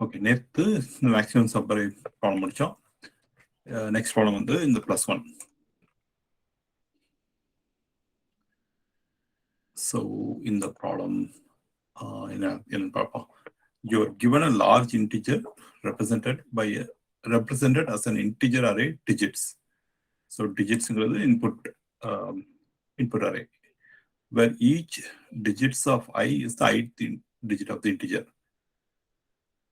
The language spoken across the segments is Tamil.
ஓகே, நேற்று இந்த மேக்ஸிமம் சப்பரை ப்ராப்ளம் முடித்தோம். நெக்ஸ்ட் ப்ராப்ளம் வந்து இந்த +1. ஸோ இந்த ப்ராப்ளம் என்னன்னு பார்ப்போம். You are given a large integer represented as an integer array digits. So digitsங்கிறது input array, where each digits of I is the ith digit of the integer.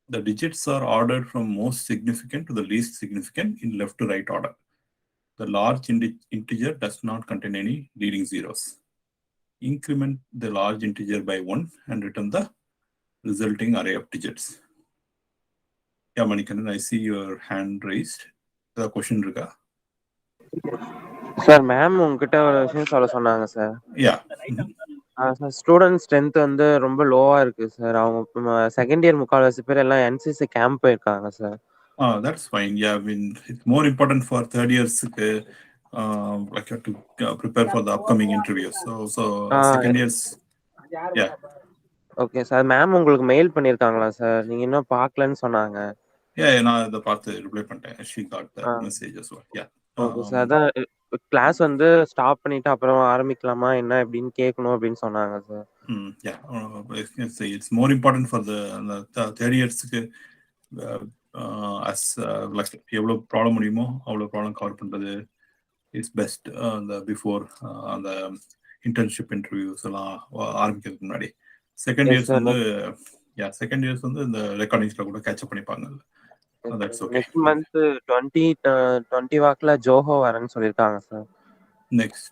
The digits are ordered from most significant to the least significant in left to right order. The large integer does not contain any leading zeros. Increment the large integer by 1 and return the resulting array of digits. Yeah, Manikandan, I see your hand raised. The question இருக்கா? சார் மேம் உங்ககிட்ட ஒரு விஷயம் சொல்ல சொன்னாங்க sir. Yeah. Sir student strength வந்து ரொம்ப லோவா இருக்கு சார். அவங்க செகண்ட் இயர் முக்கால்வாசி பேர் எல்லாம் என்சிசி கேம்ப் போயிருக்காங்க sir. That's fine. Yeah, I mean, it's more important for third years like to prepare for the upcoming interviews. So second years. Yeah. Okay sir. Ma'am உங்களுக்கு மெயில் பண்ணிருக்காங்களா சார்? நீங்க இன்னும் பார்க்கலன்னு சொன்னாங்க. நான் இத பார்த்து ரிப்ளை பண்ணிட்டேன். She got the message as well. Yeah. Okay sir. அதான் கிளாஸ் வந்து ஸ்டாப் பண்ணிட்டு அப்புறம் ஆரம்பிக்கலாமா என்ன எப்படின்னு கேட்கணும் அப்படின்னு சொன்னாங்க sir. Yeah. It's more important for the third yearsக்கு as like எவ்வளவு ப்ராப்ளம் முடியுமோ அவ்வளவு ப்ராப்ளம் கவர் பண்றது இஸ் பெஸ்ட். அந்த பிஃபோர் அந்த இன்டர்ன்ஷிப் இன்டர்வியூஸ் எல்லாம் ஆரம்பிக்கிறதுக்கு முன்னாடி. செகண்ட் இயர்ஸ் வந்து இந்த ரெக்கார்டிங்ஸ்ல கூட கேட்சப் பண்ணிப்பாங்க. That's okay. நெக்ஸ்ட் மந்த் 20 வாக்குல ஜோஹோ வரேன்னு சொல்லிருக்காங்க சார். நெக்ஸ்ட்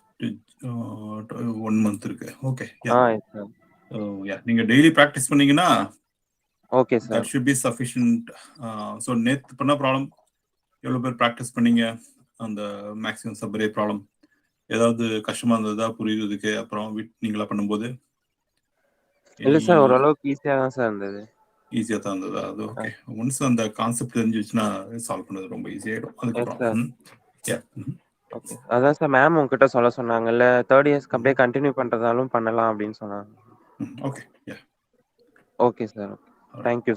1 month இருக்கு. ஓகே. நீங்க டெய்லி பிராக்டிஸ் பண்ணீங்கன்னா okay sir, that should be sufficient. So நேத்து பண்ண ப்ராப்ளம் எவ்வளவு பேர் பிராக்டிஸ் பண்ணீங்க? அந்த மேக்ஸிமம் சப்ரே ப்ராப்ளம் ஏதாவது கஷ்டமா இருந்ததா புரியுறதுக்கு? அப்புறம் நீங்களா பண்ணும்போது இல்ல சார், ஓரளவுக்கு ஈஸியா தான் சார் இருந்தது. ஈஸியா தான் இருந்ததா? அது ஓகே. ஒன்ஸ் அந்த கான்செப்ட் தெரிஞ்சிச்சுன்னா சால்வ் பண்ணது ரொம்ப ஈஸியாயிடும். அதுக்கப்புறம் ஓகே. அதான் சார் மேம் உங்ககிட்ட சொல்ல சொன்னாங்கல்ல, தேர்ட் இயர்ஸ்க்கு அப்படியே கண்டினியூ பண்றதாலும் பண்ணலாம் அப்படின்னு சொன்னாங்க. Okay. Okay sir. Thank you.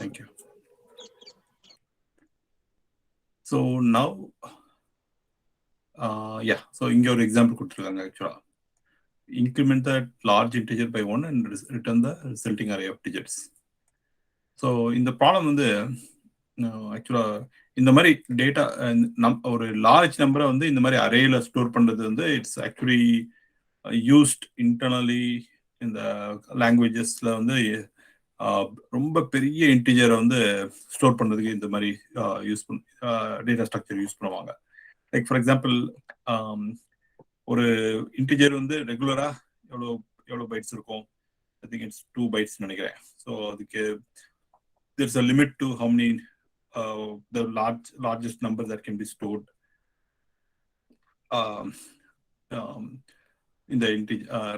So now so இங்க ஒரு எக்ஸாம்பிள் கொடுத்துருக்காங்க. ஆக்சுவலா increment that large integer by 1 and return the resulting array of digits. So இந்த ப்ராப்ளம் வந்து ஆக்சுவலா இந்த மாதிரி டேட்டா ஒரு லார்ஜ் நம்பரை வந்து இந்த மாதிரி அரேல ஸ்டோர் பண்றது வந்து இட்ஸ் ஆக்சுவலி யூஸ்ட் இன்டர்னலி இந்த லாங்குவேஜஸ்ல வந்து ரொம்ப பெரிய இன்டிஜரை வந்து ஸ்டோர் பண்றதுக்கு இந்த மாதிரி டேட்டா ஸ்ட்ரக்சர் யூஸ் பண்ணுவாங்க. லைக் ஃபார் எக்ஸாம்பிள் ஒரு இன்டிஜர் வந்து ரெகுலரா எவ்வளோ பைட்ஸ் இருக்கும்? ஐ திங்க் இட்ஸ் 2 bytes நினைக்கிறேன். ஸோ அதுக்கு there's a limit to how many the largest number that can be stored in the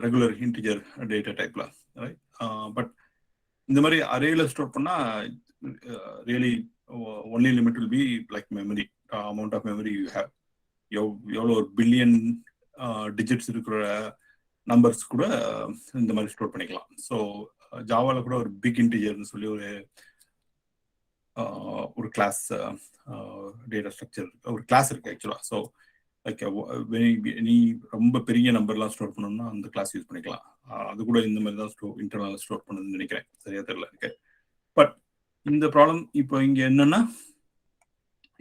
regular integer data type, right? But இந்த மாதிரி அரேல ஸ்டோர் பண்ணா really only limit will be like memory, amount of memory you have. எவ்வளோ ஒரு பில்லியன் டிஜிட்ஸ் இருக்கிற நம்பர்ஸ் கூட இந்த மாதிரி ஸ்டோர் பண்ணிக்கலாம். ஸோ ஜாவால கூட ஒரு பிக் இன்டிஜர்னு சொல்லி ஒரு கிளாஸ் டேட்டா ஸ்ட்ரக்சர் ஒரு கிளாஸ் இருக்கு ஆக்சுவலா. ஸோ லைக் நீ ரொம்ப பெரிய நம்பர்லாம் ஸ்டோர் பண்ணணும்னா அந்த கிளாஸ் யூஸ் பண்ணிக்கலாம். அது கூட இந்த மாதிரி தான் இன்டர்னல் ஸ்டோர் பண்ணுன்னு நினைக்கிறேன், சரியா தெரியல இருக்கு. பட் இந்த ப்ராப்ளம் இப்போ இங்க என்னன்னா,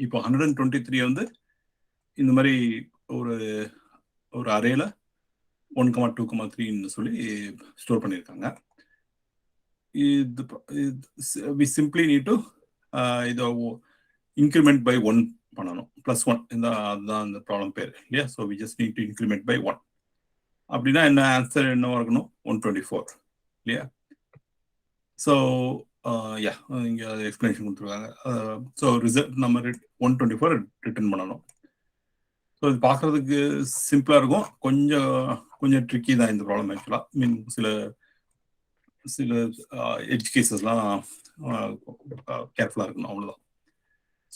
இப்போ 123 வந்து இந்த மாதிரி ஒரு அரேல 1,2,3 சொல்லி ஸ்டோர் பண்ணியிருக்காங்க. we simply need to இதை இன்க்ரிமெண்ட் பை 1 பண்ணணும். +1 அதுதான் இந்த ப்ராப்ளம் பேர் இல்லையா? So we just need to increment by 1. அப்படின்னா என்ன ஆன்சர் என்னவா இருக்கணும்? 124 இல்லையா? ஸோ இங்க எக்ஸ்பிளனேஷன் கொடுத்துருக்காங்க. ஸோ ரிசல்ட் நம்ம 124 ரிட்டர்ன் பண்ணணும். ஸோ இது பார்க்கறதுக்கு சிம்பிளா இருக்கும், கொஞ்சம் ட்ரிக்கி தான் இந்த ப்ராப்ளம் ஆக்சுவலா. மீன் சில எட்ஜ் கேசஸ்லாம் கேர்ஃபுல்லா இருக்கணும், அவ்வளவுதான்.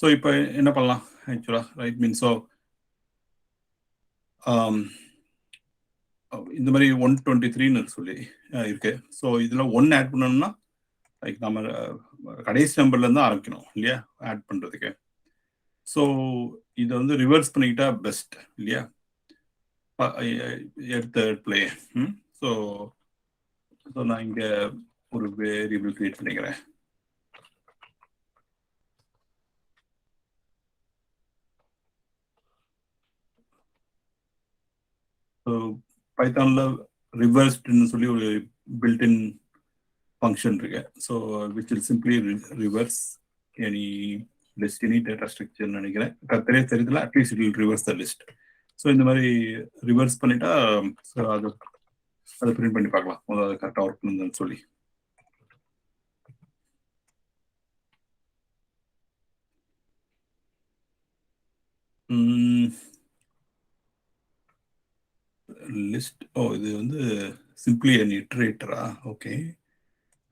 ஸோ இப்போ என்ன பண்ணலாம் ஆக்சுவலா, ரைட்? மீன் ஸோ இந்த மாதிரி 123 சொல்லி இருக்கு. ஸோ இதுல 1 ஆட் பண்ணணும்னா லைக் நம்ம கடைசி நம்பர்ல இருந்து ஆரம்பிக்கணும் இல்லையா ஆட் பண்றதுக்கு. ஸோ இதை வந்து ரிவர்ஸ் பண்ணிக்கிட்டா பெஸ்ட் இல்லையா எடுத்த பிளே. ஸோ நான் இங்க ஒரு வேரியபிள் கிரியேட் பண்ணிக்கிறேன். பைத்தான்ல ரிவர்ஸ்ட்னு சொல்லி ஒரு பில்ட்-இன் ஃபங்க்ஷன் இருக்கு. So which will simply reverse any list any data ஸ்ட்ரக்சர்னு நினைக்கிறேன். தெரியல at least it will reverse the list. So இந்த மாதிரி ரிவர்ஸ் பண்ணிட்டா ஸோ அதை பிரிண்ட் பண்ணி பார்க்கலாம் முதல்ல கரெக்டாக ஒர்க் பண்ணுதுன்னு சொல்லி. லிஸ்ட் இது வந்து சிம்பிளி அன் இட்ரேட்டரா? ஓகே,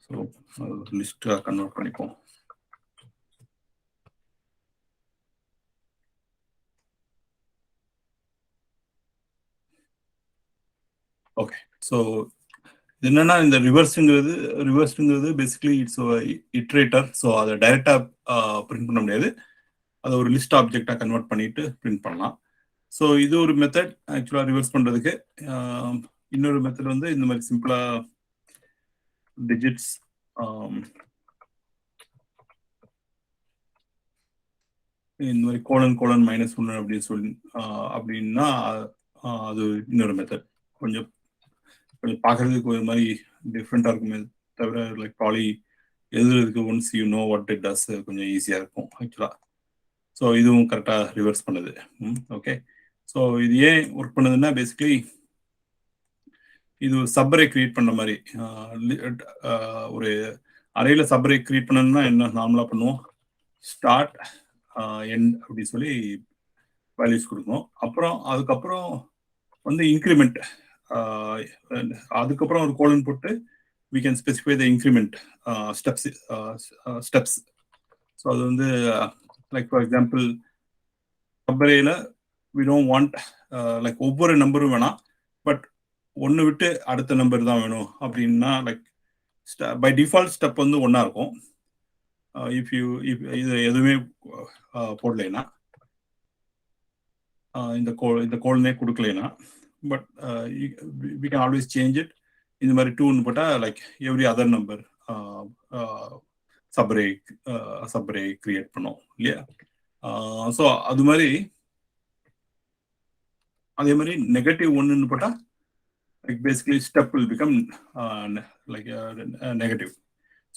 ஸோ லிஸ்ட்டாக கன்வெர்ட் பண்ணிப்போம். ஓகே, ஸோ என்னன்னா இந்த ரிவர்ஸ்ங்கிறது பேசிக்கலி இட்ஸ் இட்ரேட்டர். ஸோ அதை டைரக்டா பிரிண்ட் பண்ண முடியாது, அதை ஒரு லிஸ்ட் ஆப்ஜெக்டா கன்வெர்ட் பண்ணிட்டு பிரிண்ட் பண்ணலாம். ஸோ இது ஒரு மெத்தட் ஆக்சுவலா ரிவர்ஸ் பண்றதுக்கு. இன்னொரு மெத்தட் வந்து இந்த மாதிரி சிம்பிளா டிஜிட்ஸ் இந்த மாதிரி கோலன் -1 அப்படின்னு சொல்லி அப்படின்னா அது இன்னொரு மெத்தட். கொஞ்சம் பார்க்கறதுக்கு ஒரு மாதிரி டிஃப்ரெண்டா இருக்குமே தவிர லைக் ப்ராலி எழுதுறதுக்கு once you know what it does கொஞ்சம் ஈஸியா இருக்கும் ஆக்சுவலா. ஸோ இதுவும் கரெக்டா ரிவர்ஸ் பண்ணுது. ஓகே, ஸோ இது ஏன் ஒர்க் பண்ணுதுன்னா பேசிக்கலி இது ஒரு சப்ரே கிரியேட் பண்ண மாதிரி. ஒரு அறையில சப்ரே கிரியேட் பண்ணணும்னா என்ன நார்மலா பண்ணுவோம், ஸ்டார்ட் எண்ட் அப்படி சொல்லி வேல்யூஸ் கொடுக்கணும். அப்புறம் அதுக்கப்புறம் வந்து இன்க்ரிமெண்ட், அதுக்கப்புறம் ஒரு கோலன் போட்டு we can specify the increment steps. So அது வந்து லைக் ஃபார் எக்ஸாம்பிள் சப்ரேல we don't want லைக் ஒவ்வொரு நம்பரும் வேணாம், பட் ஒன்று விட்டு அடுத்த நம்பர் தான் வேணும் அப்படின்னா லைக் பை டிஃபால்ட் ஸ்டெப் வந்து ஒன்றா இருக்கும். இஃப் இது எதுவுமே போடலைன்னா இந்த கோல்னே கொடுக்கலைன்னா, but we can always change it. இந்த மாதிரி 2ன்னு போட்டால் like every other number subarray create பண்ணோம் இல்லையா. ஸோ அது மாதிரி அதே மாதிரி -1ன்னு போட்டால் like basically step will become like negative.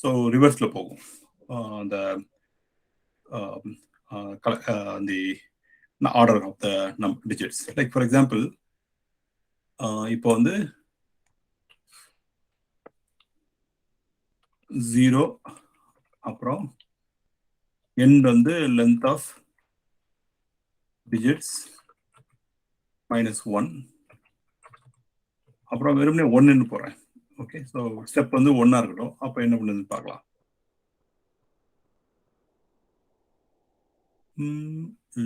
So ரிவர்ஸில் போகும் அந்த order of the digits. Like for example இப்போ வந்து 0 அப்புறம் எண்ட் வந்து லென்த் ஆஃப் டிஜிட்ஸ் -1 அப்புறம் வெறுமனே 1ன்னு போறேன். ஓகே, ஸோ ஸ்டெப் வந்து 1ஆ இருக்கட்டும். அப்போ என்ன பண்ணுதுன்னு பார்க்கலாம்.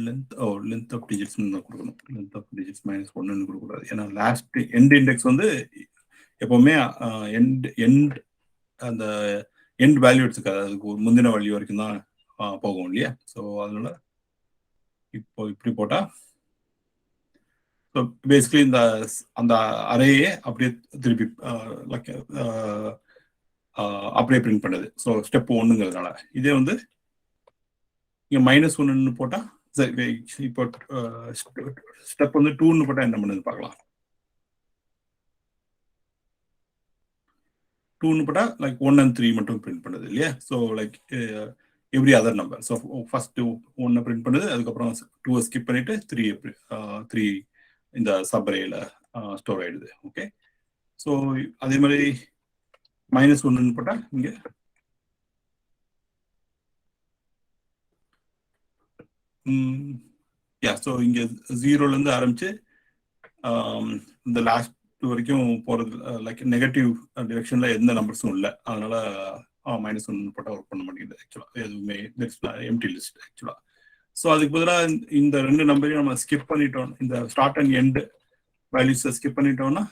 லென்த் ஆஃப் டிஜிட்ஸ் கொடுக்கணும். லென்த் ஆஃப் டிஜிட்ஸ் -1ன்னு கொடுக்கக்கூடாது. ஏன்னா லாஸ்ட் எண்ட் இண்டெக்ஸ் வந்து எப்பவுமே எண்ட் அந்த எண்ட் வேல்யூ எடுத்துக்காது, அதுக்கு ஒரு முந்தின வேல்யூ வரைக்கும் தான் போகும் இல்லையா. ஸோ அதனால இப்போ இப்படி போட்டா ஸோ பேசிக்கலி அந்த அறையே அப்படியே திருப்பி லைக் அப்படியே பிரிண்ட் பண்ணுது. ஸோ ஸ்டெப் 1ங்கிறதுனால இதே வந்து இங்கே -1ன்னு போட்டா சரி, இப்போ ஸ்டெப் வந்து 2ன்னு போட்டா என்ன பண்ணுது பார்க்கலாம். 2ன்னு போட்டா லைக் 1 and 3 மட்டும் பிரிண்ட் பண்ணுது இல்லையா. So like every other number. So first 1 print பண்ணுது, அதுக்கப்புறம் 2 ஸ்கிப் பண்ணிட்டு 3 இந்த சப்ரேல ஸ்டோர் ஆயிடுது. ஓகே, ஸோ அதே மாதிரி -1ன்னு போட்டா இங்க ஸோ இங்க 0லேருந்து ஆரம்பிச்சு இந்த லாஸ்ட் வரைக்கும் போறது லைக் நெகட்டிவ் டிரெக்ஷன்ல எந்த நம்பர்ஸும் இல்லை, அதனால -1 போட்டா ஒர்க் பண்ண மாட்டேங்குது ஆக்சுவலா. எதுவுமே எம்டி லிஸ்ட் ஆக்சுவலா. ஸோ அதுக்கு பதிலாக இந்த 2 நம்பரையும் நம்ம ஸ்கிப் பண்ணிட்டோம், இந்த ஸ்டார்ட் அண்ட் எண்ட் வேல்யூஸை ஸ்கிப் பண்ணிட்டோம்னா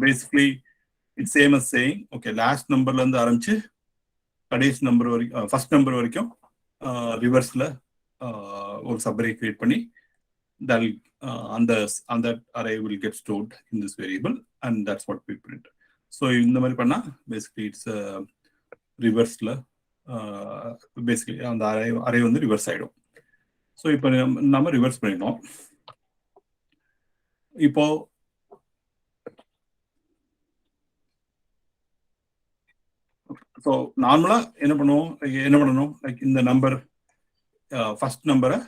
basically it's same as saying okay last நம்பர்ல இருந்து ஆரம்பிச்சு கடைசி நம்பர் வரைக்கும் ஃபர்ஸ்ட் நம்பர் வரைக்கும் ரிவர்ஸ்ல ஒரு சப்அரே கிரியேட் பண்ணி that and that array will get stored in this variable, and that's what we print. So இந்த மாதிரி பண்ணா basically it's reverseல basically அந்த array வந்து ரிவர்ஸ் ஆயிடும். ஸோ இப்போ நம்ம ரிவர்ஸ் பண்ணிடணும். இப்போ ஸோ நார்மலா என்ன பண்ணணும் லைக் இந்த நம்பர் ஃபர்ஸ்ட் நம்பரை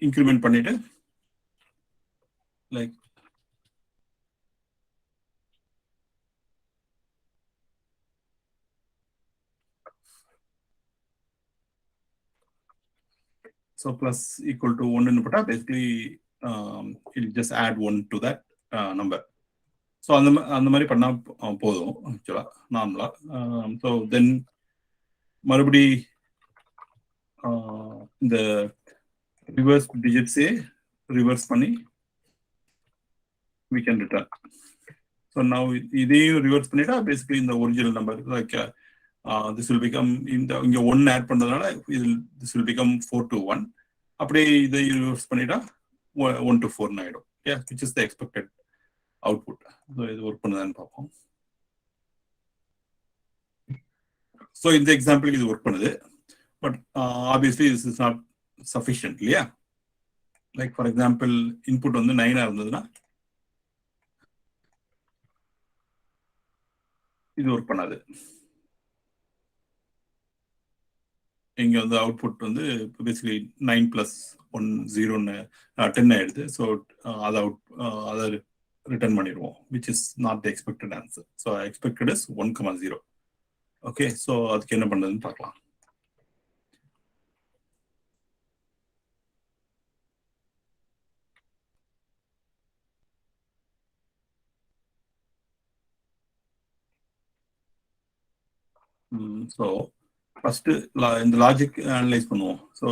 இன்க்ரிமெண்ட் பண்ணிட்டு like so plus equal to 1 ன்னு போட்டா basically it'll just add 1 to that number. So அந்த மாதிரி பண்ணா போதும் ஆக்சுவலா நார்மலா. ஸோ தென் மறுபடி இந்த ரிவர்ஸ் டிஜிட்ஸே ரிவர்ஸ் பண்ணி we can return. So now இதையும் ரிவர்ஸ் பண்ணிட்டா basically இந்த original number like this will become இங்க 1 ஆட் பண்றதுனால this will become 4 to 1. அப்படியே இதை ரிவர்ஸ் பண்ணிட்டா 1 to 4 ஆயிடும். Yeah, which is the expected output. So இது ஒர்க் பண்ணுதான்னு பார்ப்போம். ஸோ இந்த எக்ஸாம்பிளுக்கு இது ஒர்க் பண்ணுது, but obviously this is not sufficient இல்லையா? லைக் ஃபார் எக்ஸாம்பிள் இன்புட் வந்து 9 இருந்ததுன்னா இது ஒர்க் பண்ணாது. இங்க வந்து அவுட்புட் வந்து பேசிக்கலி 9 + 1 0ன்னு 10 ஆயிடுது. ஸோ அதை ரிட்டர்ன் பண்ணிடுவோம், which is not the expected answer. So expected is 1,0. Okay, so அதுக்கு என்ன பண்ணுறதுன்னு பார்க்கலாம். ஸோ ஃபர்ஸ்ட் இந்த லாஜிக் அனலைஸ் பண்ணுவோம். ஸோ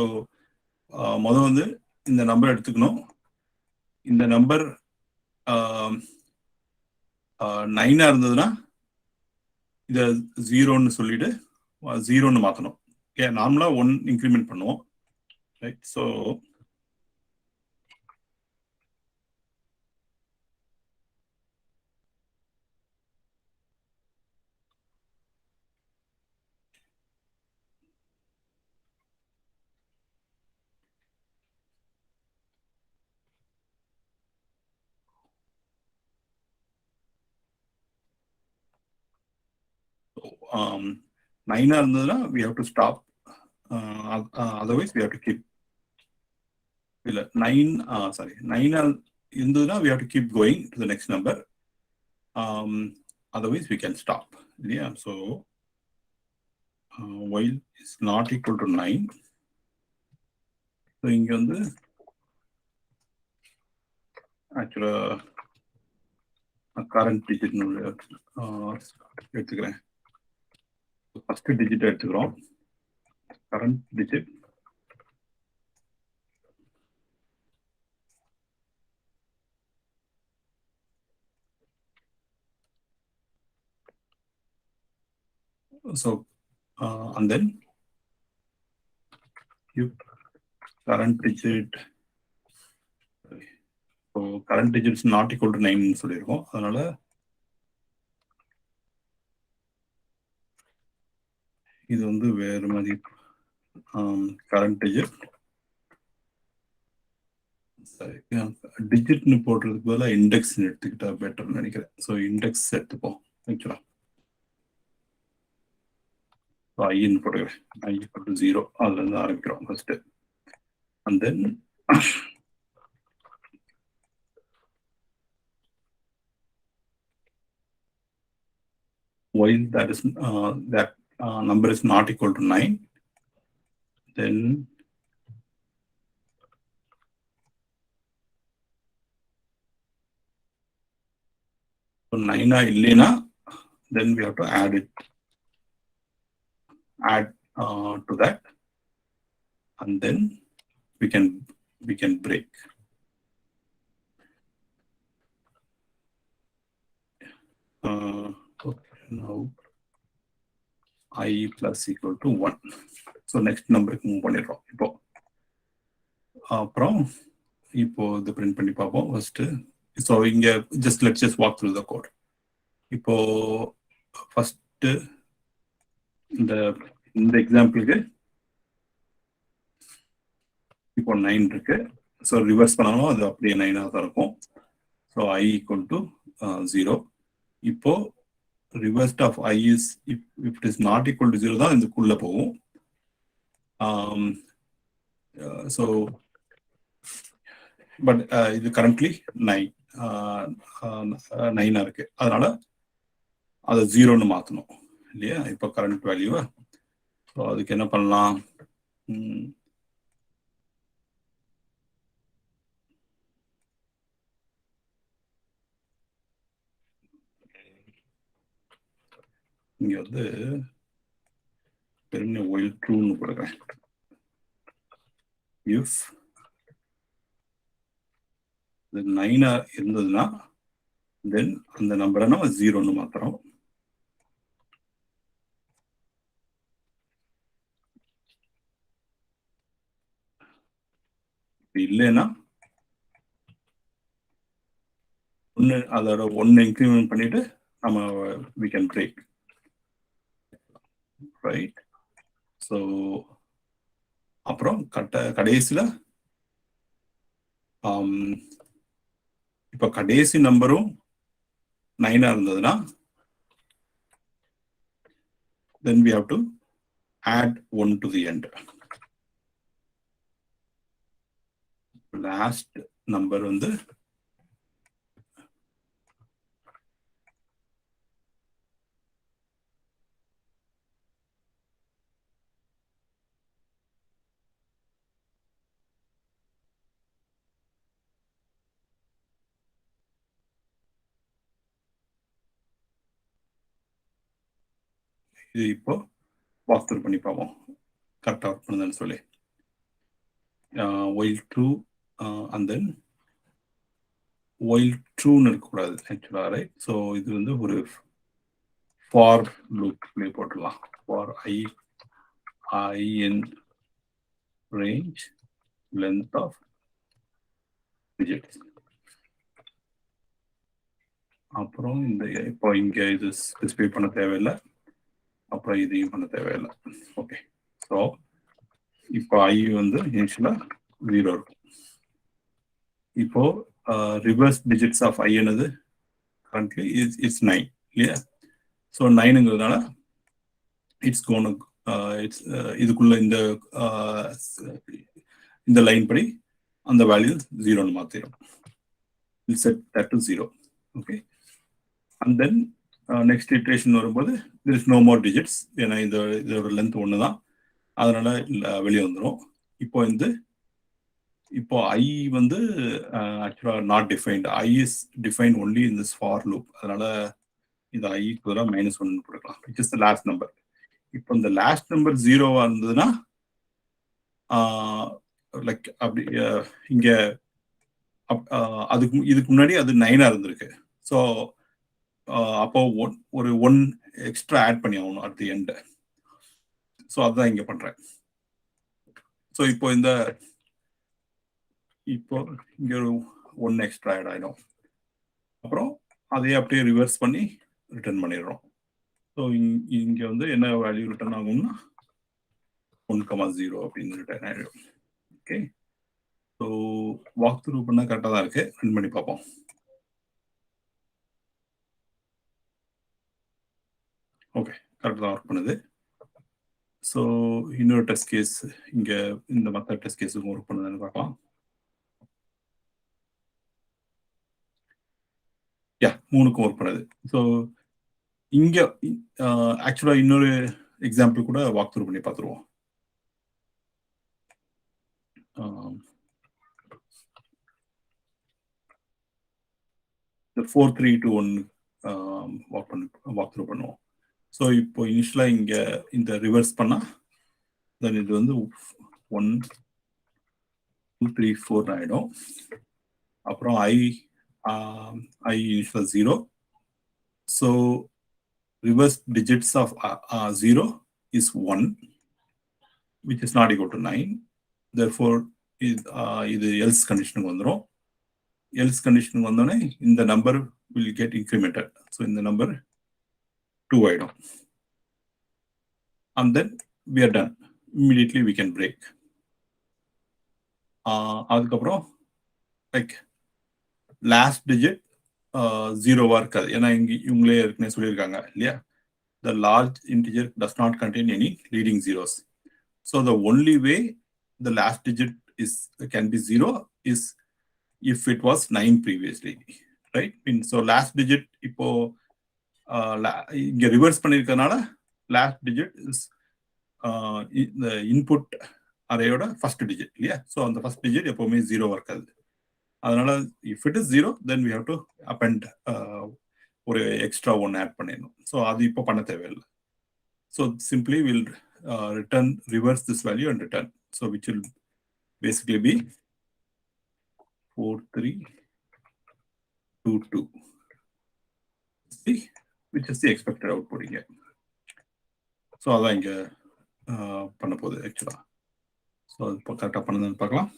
முதல் வந்து இந்த நம்பர் எடுத்துக்கணும். இந்த நம்பர் 9 இருந்ததுன்னா இதை 0ன்னு சொல்லிட்டு 0ன்னு மாற்றணும். ஓகே, நார்மலா 1 இன்க்ரிமெண்ட் பண்ணுவோம். ரைட், ஸோ நைனா இருந்ததுன்னா we have to stop, otherwise we have to keep. இல்ல 9 இருந்ததுன்னா we have to keep going to the next number, otherwise we can stop. Yeah, so while is not equal to 9, so இங்க வந்து ஆக்சுவலா கரண்ட் டிஜிட் எடுத்துக்கிறேன். ஃபர்ஸ்ட் டிஜிட் எடுத்துக்கிறோம், current digit. So and then you current digit. So current digit is not equal to 9 சொல்லிருக்கோம். அதனால இது வந்து வேற மாதிரி கரண்ட் டிஜிட். சரி, டிஜிட்னு போடுறதுக்கு பதிலாக இண்டெக்ஸ் எடுத்துக்கிட்டா பெட்டர்னு நினைக்கிறேன். ஸோ இண்டெக்ஸ் எடுத்துப்போம் ஆக்சுவலா. ஐன்னு போட்டுக்கிறேன், I equal to 0 அதுல இருந்து ஆரம்பிக்கிறோம் first. And then while that number is not equal to 9, then so 9 இல்லைனா then we have to add to that, and then we can break. Okay, now I plus equal to 1. So next நம்பருக்கு மூவ் பண்ணிடுறோம். அப்புறம் இப்போ இது பிரிண்ட் பண்ணி பார்ப்போம் ஃபர்ஸ்ட். ஸோ இங்க just walk through the code. இப்போ ஃபர்ஸ்ட் இந்த எக்ஸாம்பிளுக்கு இப்போ 9 இருக்கு. ஸோ ரிவர்ஸ் பண்ணாலும் அது அப்படியே 9ஆக தான் இருக்கும். So I equal to 0. இப்போ reversed of I is if it is not equal to 0 தான் இதுக்குள்ள போகும். ஸோ பட் இது கரண்ட்லி 9 இருக்கு. அதனால அதை 0ன்னு மாற்றணும் இல்லையா இப்போ கரண்ட் வேல்யூவை. ஸோ அதுக்கு என்ன பண்ணலாம்? இங்க வந்து பெருமை ஒயில் ட்ரூன்னு கொடுக்குறேன். இஃப் இது 9 இருந்ததுன்னா தென் அந்த நம்பரை நம்ம 0ன்னு மாத்துறோம். இல்லைன்னா அதோட 1 இன்க்ரிமெண்ட் பண்ணிட்டு நம்ம we can break, right? So அப்புறம் கடைசியில் இப்போ கடைசி நம்பரும் 9 இருந்ததுன்னா then we have to add 1 to the end. Last number வந்து இது இப்போ வாக் த்ரூ பண்ணி பார்ப்போம் கரெக்டாக ஒர்க் பண்ணுதுன்னு சொல்லி. While true and then while ட்ரூன்னு இருக்கக்கூடாது ஆக்சுவலாக, ரைட்? ஸோ இது வந்து ஒரு ஃபார் லூப் போட்டுடலாம். For I in range length of digits. அப்புறம் இப்போ இங்க இது ஸ்பெசிஃபை பண்ண தேவையில்லை, அப்புறம் இதையும் பண்ண தேவையில்லை. ஓகே, ஸோ இப்போ I வந்து இனிஷியலா 0 இருக்கும். இப்போ ரிவர்ஸ் டிஜிட்ஸ் ஆஃப் I என்னது கரண்ட்லி இட்ஸ் 9 இல்லையா? ஸோ 9ங்கிறதுனால இட்ஸ் கோன் இதுக்குள்ள இந்த லைன் படி அந்த வேல்யூ 0ன்னு மாத்திரும். Set that to 0. Okay, and then next iteration வரும்போது there is no more digits. ஏன்னா இதோட லென்த் 1 தான், அதனால வெளியே வந்துடும். இப்போ I வந்து ஆக்சுவலா not defined. I is defined only in this for loop. அதனால இந்த I க்கு -1 கொடுக்கலாம், which is the last number. இப்போ இந்த லாஸ்ட் நம்பர் 0வா இருந்ததுன்னா லைக் அப்படி இங்க இதுக்கு முன்னாடி அது 9ஆ இருந்திருக்கு. ஸோ அப்போ ஒரு 1 எக்ஸ்ட்ரா ஆட் பண்ணி ஆகணும் அட் தி எண்ட். ஸோ அதுதான் இங்க பண்றேன். ஸோ இப்போ இங்க ஒரு 1 எக்ஸ்ட்ரா ஆட் ஆயிடும். அப்புறம் அதையே அப்படியே ரிவர்ஸ் பண்ணி ரிட்டர்ன் பண்ணிடுறோம். ஸோ இங்க வந்து என்ன வேல்யூ ரிட்டர்ன் ஆகும்னா 1,0 அப்படின்னு ரிட்டர்ன் ஆயிடும். ஓகே, ஸோ வாக் த்ரூ பண்ணா கரெக்டாக தான் இருக்கு. ரன் பண்ணி பார்ப்போம். ஓகே, கரெக்டாக தான் ஒர்க் பண்ணுது. ஸோ இன்னொரு டெஸ்ட் கேஸ் இங்க இந்த மற்ற டெஸ்ட் கேஸுக்கும் ஒர்க் பண்ணுதுன்னு பார்க்கலாம். யா, 3க்கும் ஒர்க் பண்ணுது. ஸோ இங்க ஆக்சுவலா இன்னொரு எக்ஸாம்பிள் கூட வாக் த்ரூ பண்ணி பார்த்துருவோம். 4, 3, 2, 1 வாக் த்ரூ பண்ணுவோம். ஸோ இப்போ இனிஷியலா இங்க இந்த ரிவர்ஸ் பண்ணா தென் இது வந்து 1, 2, 3, 4 ஆயிடும். அப்புறம் I இனிஷியலா 0. So reverse digits of 0 is 1, which is not equal to 9. Therefore, இது else condition வந்துரும். Else condition வந்தோடனே இந்த number will get incremented. So இந்த number 2 ஆயிடும். And then we are done. Immediately we can break. அதுக்கப்புறம் like last digit 0வா இருக்காது. ஏன்னா இவங்களே ஏற்கனவே சொல்லியிருக்காங்க இல்லையா, the large integer does not contain any leading zeros. So the only way the last digit can be 0 is if it was 9 previously, right? So last digit இப்போ இங்க ரிவர்ஸ் பண்ணிருக்கனால last digit is the input arrayயோட first digit இல்லையா. ஸோ அந்த first digit எப்பவுமே 0 இருக்காது. அதனால if it is 0, then we have to append ஒரு எக்ஸ்ட்ரா 1 ஆட் பண்ணிடணும். ஸோ அது இப்போ பண்ண தேவையில்லை. So simply we'll reverse this value and return. So which will basically be 4322. See, which is the expected output here. So அதான் இங்க பண்ண போகுது ஆக்சுவலா. ஸோ அது இப்போ கரெக்டாக பண்ணதுன்னு பார்க்கலாம்.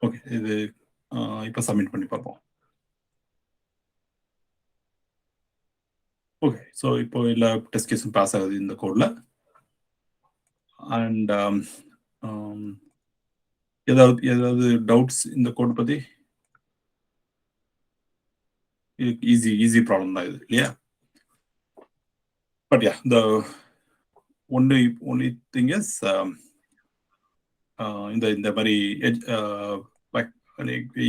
ஓகே, இது இப்போ சப்மிட் பண்ணி பார்ப்போம். ஓகே, ஸோ இப்போ எல்லா டெஸ்ட் கேஸும் பாஸ் ஆகுது இந்த கோடில். அண்ட் ஏதாவது டவுட்ஸ் இந்த கோட் பற்றி? ஈஸி ப்ராப்ளம் தான் இது இல்லையா. But yeah, the only thing is இந்த மாதிரி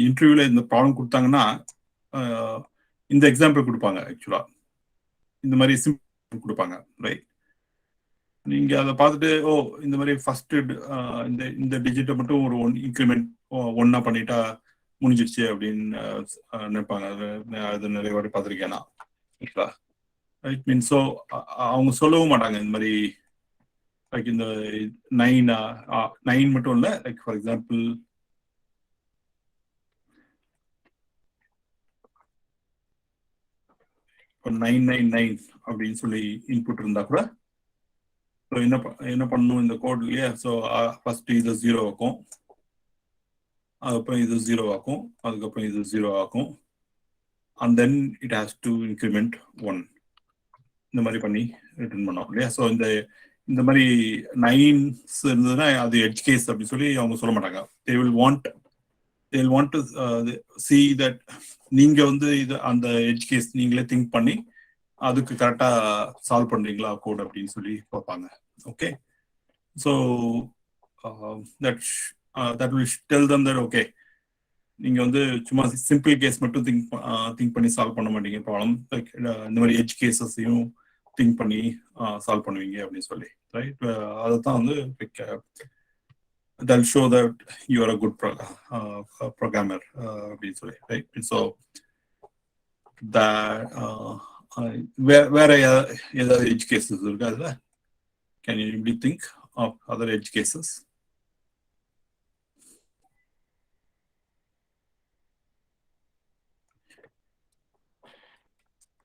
இன்டர்வியூல இந்த ப்ராப்ளம் கொடுத்தாங்கன்னா இந்த எக்ஸாம்பிள் கொடுப்பாங்க. ஆக்சுவலா இந்த மாதிரி சிம்பிள் கொடுப்பாங்க, ரைட்? நீங்க அதை பார்த்துட்டு இந்த மாதிரி ஃபர்ஸ்ட் இந்த டிஜிட்டை மட்டும் ஒரு இன்க்ரிமெண்ட் ஒன்னா பண்ணிட்டா முடிஞ்சிருச்சு அப்படின்னு நினைப்பாங்க. அது நிறைய வாட்டி பார்த்துருக்கேன் நான். ஆக்சுவலா ரைட் மீன்ஸ் ஸோ அவங்க சொல்லவும் மாட்டாங்க இந்த மாதிரி லைக் இந்த 9 மட்டும் இல்லை. லைக் ஃபார் எக்ஸாம்பிள் இப்போ 999 அப்படின்னு சொல்லி இன்புட் இருந்தா கூட ஸோ என்ன பண்ணணும் இந்த கோட் இல்லையா. ஸோ ஃபர்ஸ்ட் இது 0 ஆக்கும், அதுக்கப்புறம் இது 0 ஆக்கும், அதுக்கப்புறம் இது 0 ஆக்கும், and then it has to increment 1. இந்த மாதிரி பண்ணி ரிட்டர்ன் பண்ணோம் இல்லையா. ஸோ இந்த மாதிரி 9s இருந்ததுன்னா அது எட்ஜ் கேஸ் அப்படின்னு சொல்லி அவங்க சொல்ல மாட்டாங்க. they will want to see that நீங்க இது அந்த எட்ஜ் கேஸ் நீங்களே திங்க் பண்ணி அதுக்கு கரெக்டா சால்வ் பண்றீங்களா கோட் அப்படின்னு சொல்லி பார்ப்பாங்க. Okay, so that will tell them that okay, நீங்க சும்மா சிம்பிள் கேஸ் மட்டும் திங்க் பண்ணி சால்வ் பண்ண மாட்டீங்க ப்ராப்ளம். லைக் இந்த மாதிரி எட்ஜ் கேசஸையும் திங்க் பண்ணி சால்வ் பண்ணுவீங்க அப்படின்னு சொல்லி, ரைட்? அதுதான் that'll show that you are a good programmer அப்படின்னு சொல்லி, ரைட்? ஸோ வேற ஏதாவது எட்ஜ் கேசஸ் இருக்கா அதுல? Can you think of other edge cases?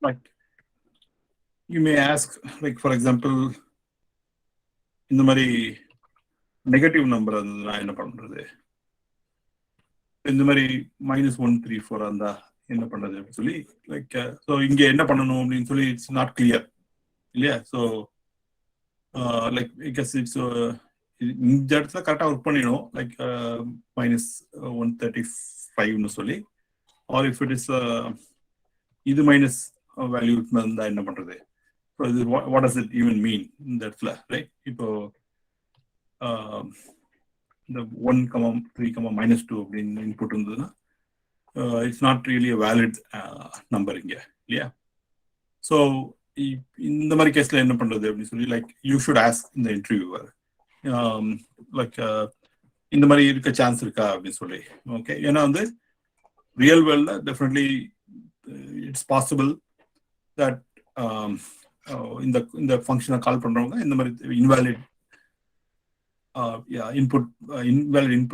Like you may ask, like for example, இந்த மாதிரி நெகட்டிவ் நம்பர் நான் என்ன பண்றது, இந்த மாதிரி -134 இருந்தா என்ன பண்றது அப்படின்னு சொல்லி லைக் ஸோ இங்க என்ன பண்ணணும் அப்படின்னு சொல்லி இட்ஸ் நாட் கிளியர் இல்லையா. ஸோ லைக் பிகாஸ் இட்ஸ் இந்த இடத்துல கரெக்டாக ஒர்க் பண்ணிடும் லைக் -135ன்னு சொல்லி, ஆர் இஃப் இட் இஸ் இது மைனஸ் வேல்யூ இருந்தா என்ன பண்றது. ஸோ இது வாட் டஸ் இட் ஈவன் மீன் இந்த இடத்துல, ரைட்? இப்போ இந்த 1, 3, -2 அப்படின்னு இன்புட் இருந்ததுன்னா it's not really a valid number இங்க இல்லையா. ஸோ இந்த மாதிரி கேஸ்ல என்ன பண்றது அப்படின்னு சொல்லி லைக் யூ ஷுட் ஆஸ்க் இந்த இன்டர்வியூவர் லைக் இந்த மாதிரி இருக்க சான்ஸ் இருக்கா அப்படின்னு சொல்லி. ஓகே, ஏன்னா ரியல் வேர்ல்ட்ல டெஃபினெட்லி இட்ஸ் பாசிபிள் தட் இந்த ஃபங்க்ஷனை கால் பண்றவங்க இந்த மாதிரி இன்வாலிட் invalid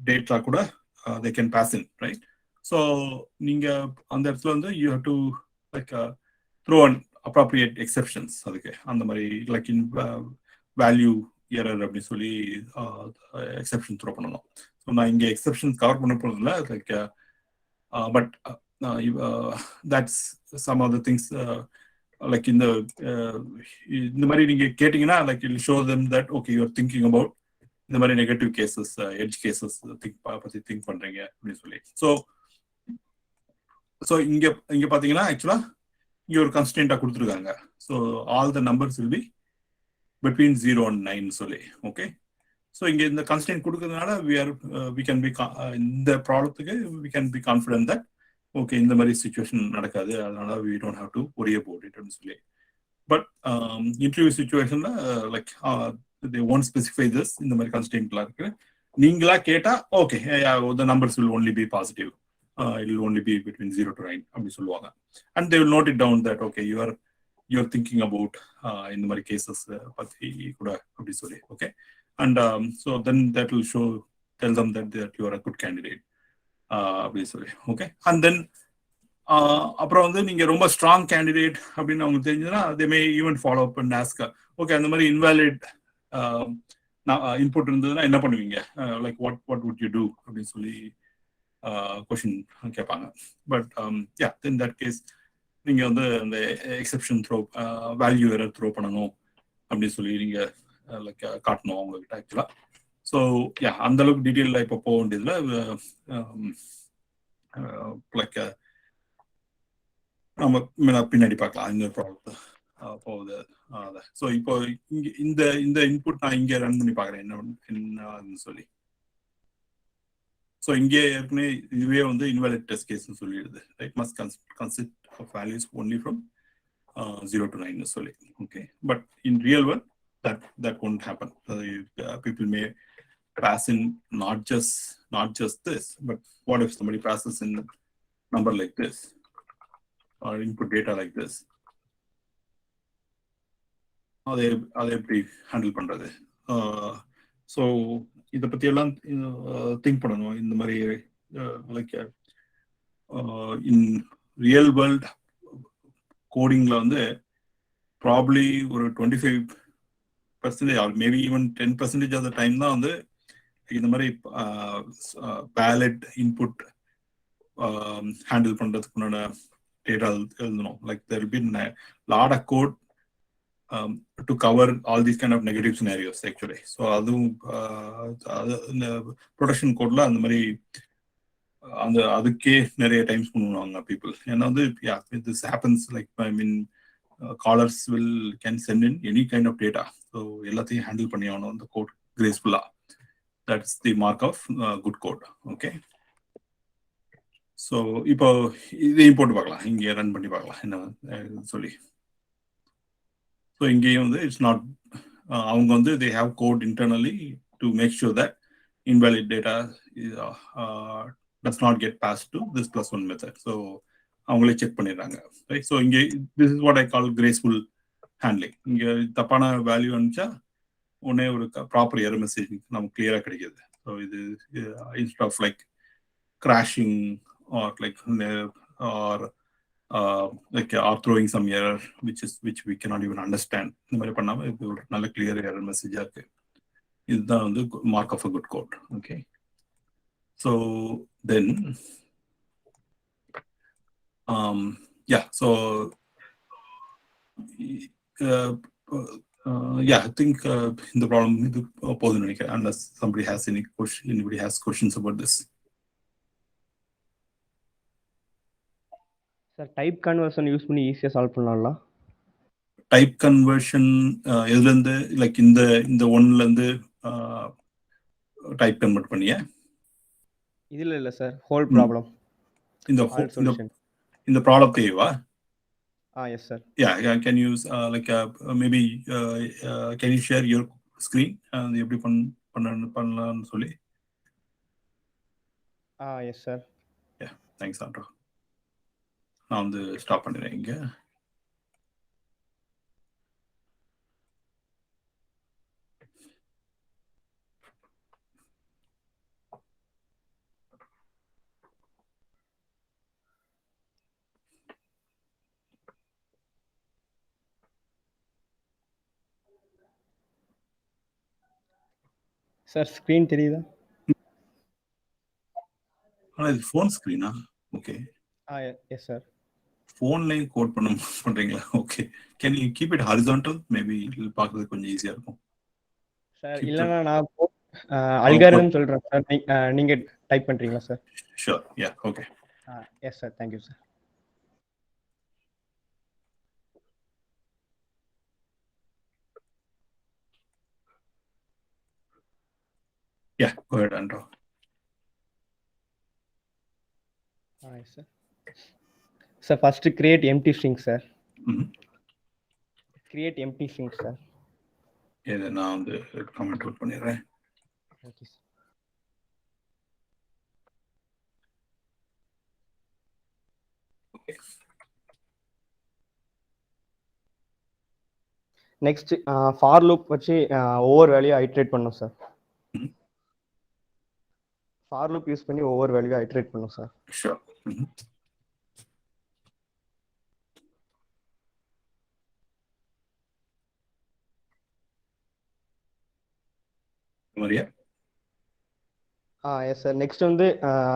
data கூட they can pass in, right? So நீங்க அந்த இடத்துல you have to like throw and appropriate exceptions அதுக்கு அந்த மாதிரி லைக் இன் வேல்யூ எரர் அப்படின்னு சொல்லி எக்ஸெப்ஷன் த்ரோ பண்ணணும். ஸோ நான் இங்கே எக்ஸெப்ஷன் கவர் பண்ண போகிறதில்ல like but that's some of the things like இந்த மாதிரி நீங்க கேட்டீங்கன்னா like I'll show them that okay you're thinking about இந்த மாதிரி நெகட்டிவ் கேசஸ் எட்ஜ் கேசஸ் பத்தி திங்க் பண்றீங்க அப்படின்னு சொல்லி. ஸோ இங்க பாத்தீங்கன்னா ஆக்சுவலா இங்க ஒரு கன்ஸ்டன்டா கொடுத்துருக்காங்க. So all the numbers will be between 0 and 9 சொல்லி. ஓகே, ஸோ இங்க இந்த கன்ஸ்டன்ட் கொடுக்கறதுனால வி கேன் பி இந்த ப்ராப்ளத்துக்கு we can be confident that okay இந்த மாதிரி சுச்சுவேஷன் நடக்காது, அதனால we don't have to worry about இட்னு சொல்லி. பட் இன்டர்வியூ சுச்சுவேஷன்ல like they won't specify this, இந்த மாதிரி கன்ஸ்டன்ட்லாம் இருக்கு. நீங்களா கேட்டா okay the numbers will only be positive, it will only be between 0 to 9 அப்படி சொல்லுவாங்க. And they will note it down that okay you're thinking about இந்த மாதிரி cases பத்தி கூட அப்படி சொல்லி. okay, and so then that will tell them that you are a good candidate அப்படி சொல்லி. okay, and then அப்புறம் வந்து நீங்க ரொம்ப ஸ்ட்ராங் கேண்டிடேட் அப்படின்னு அவங்க தெரிஞ்சதுன்னா they may even follow up and ask okay அந்த மாதிரி invalid இன்புட் இருந்ததுன்னா என்ன பண்ணுவீங்க, like what would you do அப்படின்னு சொல்லி கொஷின் கேட்பாங்க. But ya in that case நீங்க வந்து அந்த exception throw value error throw பண்ணணும் அப்படின்னு சொல்லி நீங்க லைக் காட்டணும் அவங்ககிட்ட ஆக்சுவலா. ஸோ யா அந்த அளவுக்கு டீட்டெயிலில் இப்போ போக வேண்டியதுல லைக் நம்ம பின்னாடி பார்க்கலாம் இன்னொரு ப்ராப்ளம் போகுது. ஸோ இப்போ இங்க இந்த இன்புட் நான் இங்கே ரன் பண்ணி பார்க்குறேன் என்னன்னு சொல்லி. ஸோ இங்கே ஏற்கனவே இதுவே வந்து இன்வாலிட் டெஸ்ட் கேஸ்ன்னு சொல்லிடுது. Right, must consist of values only from 0 to 9 சொல்லி. Okay, but in real world that won't happen. People may pass in not just this, but what if somebody passes in number like this or input data like this? அதை எப்படி ஹேண்டில் பண்றது? ஸோ இதை பத்தி எல்லாம் திங்க் பண்ணணும். இந்த மாதிரி லைக் இன் ரியல் வேர்ல்ட் கோடிங்ல வந்து ப்ராப்ளி ஒரு 25% or maybe even 10% of the time தான் வந்து இந்த மாதிரி வேலிட் இன்புட் ஹேண்டில் பண்றதுக்குண்டான டேட்டா எழுதணும். Like there be lot of code to cover all these kind of negative scenarios actually. So அதுவும் இந்த ப்ரொடக்ஷன் கோட்ல அந்த மாதிரி அதுக்கே நிறைய டைம்ஸ் பண்ணுவாங்க பீப்புள். ஏன்னா வந்து this happens like I mean callers can send in any kind of data. So எல்லாத்தையும் ஹேண்டில் பண்ணி ஆகணும் அந்த கோட் கிரேஸ்ஃபுல்லா. That's the mark of good code. Okay, so இப்போ இதையும் போட்டு பார்க்கலாம், இங்கே ரன் பண்ணி பார்க்கலாம் என்ன சொல்லி. ஸோ இங்கேயும் வந்து இட்ஸ் நாட் அவங்க வந்து they have code internally to make sure that invalid data does not get passed to this +1 method. So அவங்களே செக் பண்ணிடுறாங்க. ரைட், ஸோ இங்கே this is what I call graceful handling. இங்கே தப்பான வேல்யூ அனுப்பிச்சா உடனே ஒரு ப்ராப்பர் எரர் மெசேஜ் நமக்கு கிளியரா கிடைக்குது. ஸோ இது instead of like crashing or like or like or throwing some error which we cannot even understand. இந்த மாதிரி பண்ணாம இது ஒரு நல்ல கிளியர் எரர் மெசேஜா இருக்கு. இதுதான் வந்து mark of a good code. Okay, so then so I think இந்த ப்ராப்ளம் இது போதும்னு நினைக்கிறேன். unless anybody has questions about this. Sir type conversion use பண்ணி ஈஸியாக சால்வ் பண்ணலாம்ல? டைப் கன்வர்ஷன் எதுலேருந்து லைக் இந்த ஒன்லேருந்து டைப் கன்வெர்ட் பண்ணிய இதில் இல்லை சார், ஹோல் ப்ராப்ளம் இந்த ப்ராப்ளத்தையேவா? Yes sir. Yeah, can you like maybe can you share your screen எப்படி பண்ணலாம்னு சொல்லி? Yes sir. தேங்க்ஸ் ஆண்ட்ரோ. நான் வந்து ஸ்டாப் பண்ணிடுறேன் இங்கே. சார் ஸ்க்ரீன் தெரியுதா? ஆனா இது ஃபோன் ஸ்க்ரீனா? ஓகே. Yes sir. ஃபோன்லயும் கோட் பண்றீங்களா? Okay. Can you keep it horizontal? Maybe இது பார்க்கறதுக்கு கொஞ்சம் ஈஸியா இருக்கும். சார் Keep இல்லைன்னா the- நான் code. அல்காரிதம் சொல்கிறேன் சார். நீங்கள் டைப் பண்ணுறீங்களா sir? Sure. Yeah. Okay. Yes sir. Thank you sir. Yeah. Go ahead, Andrew. Yes sir. Sir first create empty string sir. Create empty string sir. இதை நான் வந்து கமெண்ட் அவுட் பண்ணிடுறேன். Okay sir. Okay. Next for loop வச்சு ஒவ்வொரு வேல்யூ ஐட்ரேட் பண்ணும் சார். ஃபார் லூப் யூஸ் பண்ணி ஒவ்வொரு வேல்யூ ஐட்ரேட் பண்ணும் sir. Sure. Maria? Yes sir. Next வந்து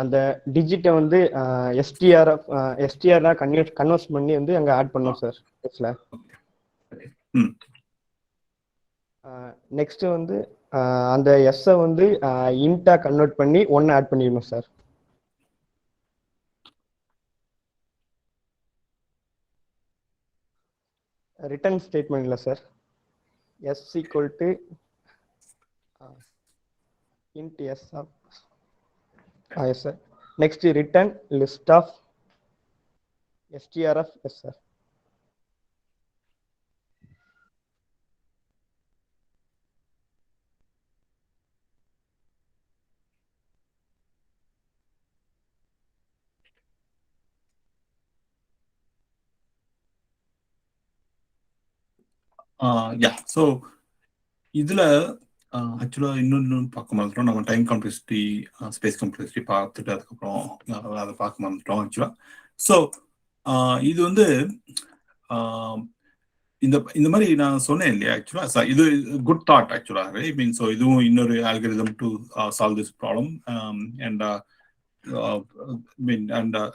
அந்த டிஜிட்டை வந்து எஸ்டிஆரா கன்வெர்ட் பண்ணி வந்து அங்கே ஆட் பண்ணோம் சார் எஸ்ல. நெக்ஸ்ட் வந்து அந்த எஸ்ஸை வந்து இன்டா கன்வெர்ட் பண்ணி 1 ஆட் பண்ணிடணும் சார். ரிட்டர்ன் ஸ்டேட்மெண்ட் இல்லை sir. S equal to int s of yes sir. Next return list of str of yes sir. Yeah. So இதுல ஆக்சுவலா இன்னொன்று பார்க்க மறந்துட்டோம். நம்ம டைம் காம்ப்ளெக்சிட்டி, ஸ்பேஸ் காம்ப்ளெக்சிட்டி பார்த்துட்டு அதுக்கப்புறம் அதை பார்க்க மறந்துட்டோம் ஆக்சுவலா. ஸோ இது வந்து இந்த மாதிரி நான் சொன்னேன் இல்லையா ஆக்சுவலா, இது குட் தாட் ஆக்சுவலா. ஐ மீன், ஸோ இதுவும் இன்னொரு algorithm to solve this problem. And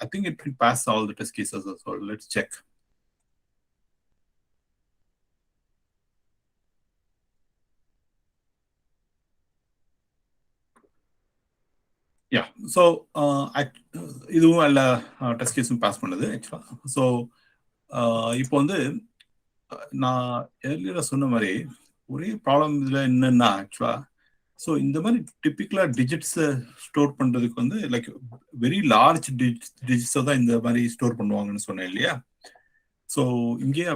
I think it will pass all the test cases as well. Let's check. Yeah. So இதுவும் எல்லா டெஸ்ட் கேஸும் பாஸ் பண்ணுது ஆக்சுவலா. ஸோ இப்போ வந்து நான் ஏர்லியரா சொன்ன மாதிரி ஒரே ப்ராப்ளம் இதுல என்னன்னா ஆக்சுவலா, ஸோ இந்த மாதிரி டிப்பிக்கலா டிஜிட்ஸை ஸ்டோர் பண்றதுக்கு வந்து லைக் வெரி லார்ஜ் டிஜிட்ஸை தான் இந்த மாதிரி ஸ்டோர் பண்ணுவாங்கன்னு சொன்னேன் இல்லையா. ஸோ இங்கேயே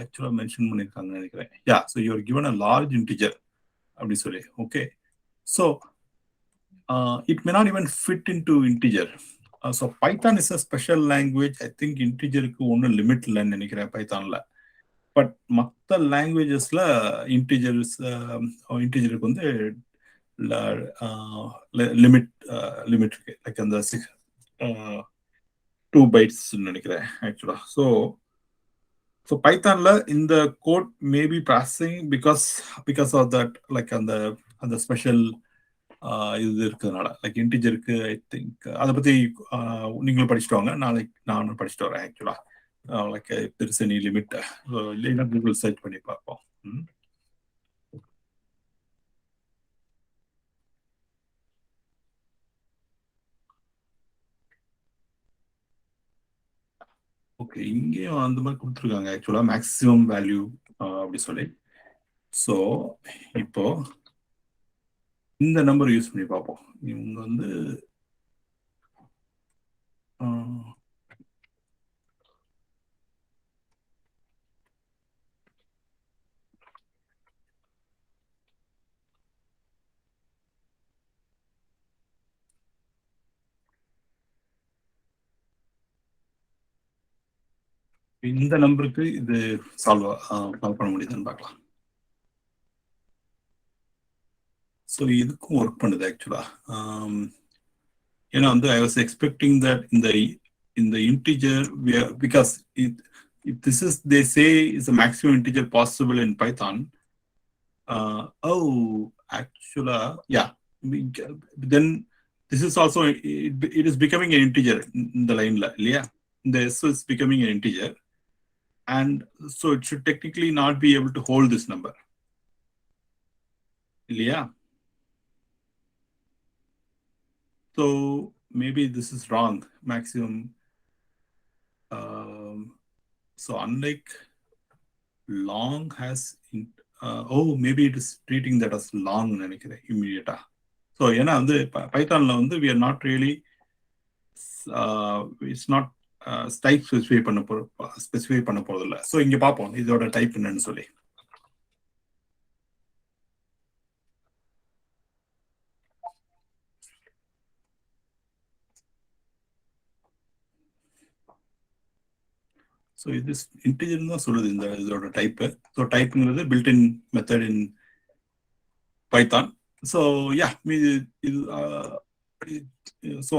ஆக்சுவலா மென்ஷன் பண்ணியிருக்காங்கன்னு நினைக்கிறேன். Yeah. So you're given a large integer அப்படி சொல்லி. Okay. So it may not even fit into integer. So Python is a special language. I think integer க்கு ஒன்றும் லிமிட் இல்லைன்னு நினைக்கிறேன் பைத்தான்ல. பட் மற்ற லாங்குவேஜஸ்ல இன்டிஜருக்கு வந்து லிமிட் இருக்கு. லைக் அந்த 2 bytes நினைக்கிறேன் ஆக்சுவலா. ஸோ பைத்தான்ல இந்த code maybe processing because of that, like அந்த ஸ்பெஷல் இது இருக்கிறதுனால, லைக் இன்டிஜருக்கு ஐ திங்க் அதை பத்தி நீங்களும் படிச்சுட்டு வாங்க. நாளைக்கு நானும் படிச்சுட்டு வரேன் ஆக்சுவலா. லைக் பெருசு எனி லிமிட் இல்லைன்னா கூகுள் சர்ச் பண்ணி பார்ப்போம். ஓகே. இங்கேயும் அந்த மாதிரி கொடுத்துருக்காங்க ஆக்சுவலா, மேக்ஸிமம் வேல்யூ அப்படி சொல்லி. ஸோ இப்போ இந்த நம்பர் யூஸ் பண்ணி பார்ப்போம். இவங்க வந்து இந்த நம்பருக்கு இது சால்வ் பண்ண முடியுதுன்னு பார்க்கலாம். ஸோ இதுக்கும் ஒர்க் பண்ணுது ஆக்சுவலா. ஏன்னா வந்து ஐ வாஸ் எக்ஸ்பெக்டிங் தட் இந்த integer, because this is they say is the maximum integer possible in Python. Actually, yeah. Then this is also it is becoming an integer in the line, yeah. The s is becoming an integer, and so it should technically not be able to hold this number, yeah. So maybe this is wrong. Maximum. So unlike long has maybe it is treating that as long நினைக்கிறேன் immediate. So ஏன்னா வந்து பைத்தான்ல வந்து we are not really it's not type specify பண்ண போறதில்ல. ஸோ இங்க பார்ப்போம் இதோட டைப் என்னன்னு சொல்லி. ஸோ இது இன்டிஜர்னு தான் சொல்லுது இந்த இதோட டைப்பு. ஸோ டைப்புங்கிறது built-in method in Python. So yeah இது ஸோ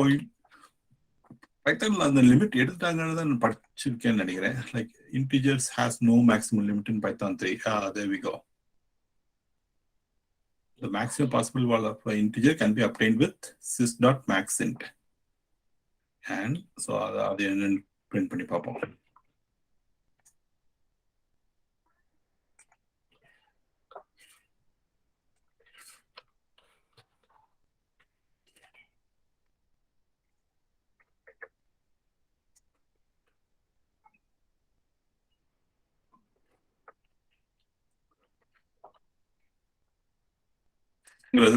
பைத்தான்ல அந்த லிமிட் எடுத்தாங்கன்னு தான் நான் படிச்சிருக்கேன்னு நினைக்கிறேன். Like integers has no maximum limit in Python 3. There we go. The maximum possible value of an integer can be obtained with sys.maxint. And so அதை என்னன்னு பிரிண்ட் பண்ணி பார்ப்போம்.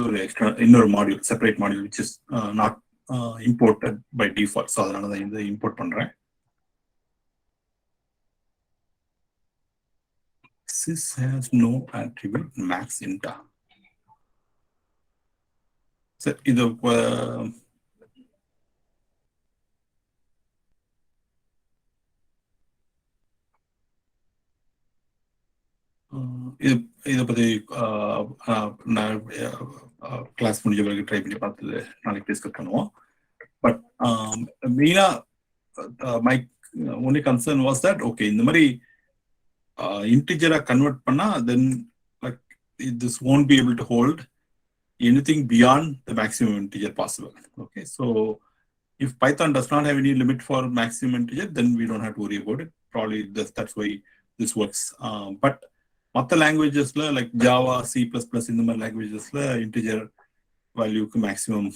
ஒரு எக்ஸ்ட்ரா இன்னொரு module, separate module which is not imported by default. So அதனால தான் இதை இம்போர்ட் பண்றேன். Sys has no attribute maxint. சரி, இது இதை பற்றி நான் கிளாஸ் முடிஞ்ச பிறகு ட்ரை பண்ணி பார்த்தது நாளைக்கு டிஸ்கஸ் பண்ணுவோம். பட் மெயினாக my only concern was that okay இந்த மாதிரி இன்டிஜராக கன்வெர்ட் பண்ணால் then like this won't be able to hold anything beyond the maximum integer possible. Okay, so if Python does not have any limit for maximum integer, then we don't have to worry about it. Probably that's why this works. But மற்ற லாங்குவேஜஸ்ல லைக் ஜாவா, C++, இந்த மாதிரி லாங்குவேஜஸ்ல இன்டிஜர் வேல்யூக்கு மேக்ஸிமம்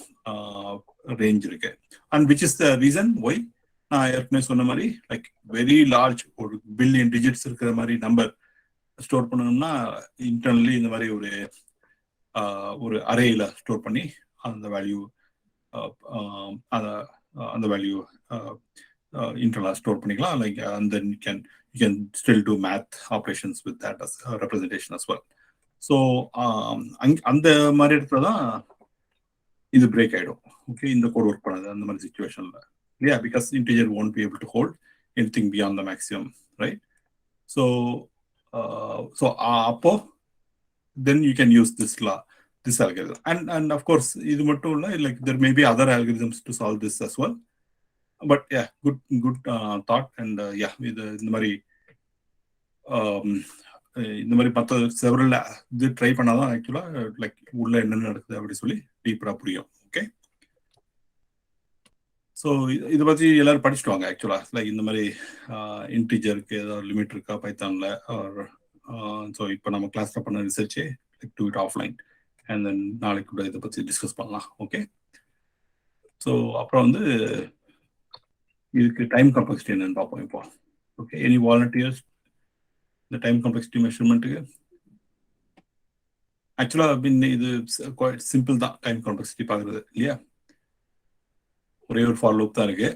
ரேஞ்ச் இருக்கு. And which is the reason why நான் ஏற்கனவே சொன்ன மாதிரி லைக் வெரி லார்ஜ் ஒரு பில்லியன் டிஜிட்ஸ் இருக்கிற மாதிரி நம்பர் ஸ்டோர் பண்ணணும்னா இன்டர்னலி இந்த மாதிரி ஒரு அரேல ஸ்டோர் பண்ணி அந்த வேல்யூ அந்த வேல்யூ இன்டர்னலா ஸ்டோர் பண்ணிக்கலாம். Like and then you can still do math operations with that as a representation as well. So அந்த மாதிரி இடத்துல தான் இது பிரேக் ஆயிடும். ஓகே, இந்த கோட் ஒர்க் பண்ணாது அந்த மாதிரி சிச்சுவேஷன்ல. Yeah, because integer won't be able to hold anything beyond the maximum, right? So அப்போ then you can use this algorithm. And of course இது மட்டும் இல்ல, like there may be other algorithms to solve this as well. But yeah, good thought. And yeah, இந்த மாதிரி மற்ற செவரல் இது ட்ரை பண்ணாதான் ஆக்சுவலா லைக் உள்ள என்னென்ன நடக்குது அப்படி சொல்லி டீப்பரா புரியும். ஓகே, ஸோ இதை பற்றி எல்லாரும் படிச்சுட்டு ஆக்சுவலா லைக் இந்த மாதிரி இன்டிஜருக்கு ஏதாவது லிமிட் இருக்கா பைத்தான்ல. ஸோ இப்போ நம்ம கிளாஸ்ல பண்ண ரிசர்ச்சே like do it offline and then நாளைக்கு கூட இதை பற்றி டிஸ்கஸ் பண்ணலாம். ஓகே, ஸோ அப்புறம் இதுக்கு டைம் காம்ப்ளெக்சிட்டி என்னன்னு பார்ப்போம் இப்போ. ஓகே, எனி வாலண்டியர்ஸ் இந்த டைம் காம்ப்ளெக்சிட்டி மெஷர்மெண்ட்டுக்கு? ஆக்சுவலா இது சிம்பிள் தான் டைம் காம்ப்ளெக்சிட்டி பார்க்குறது இல்லையா. ஒரே ஒரு ஃபார் லூப் தான் இருக்கு.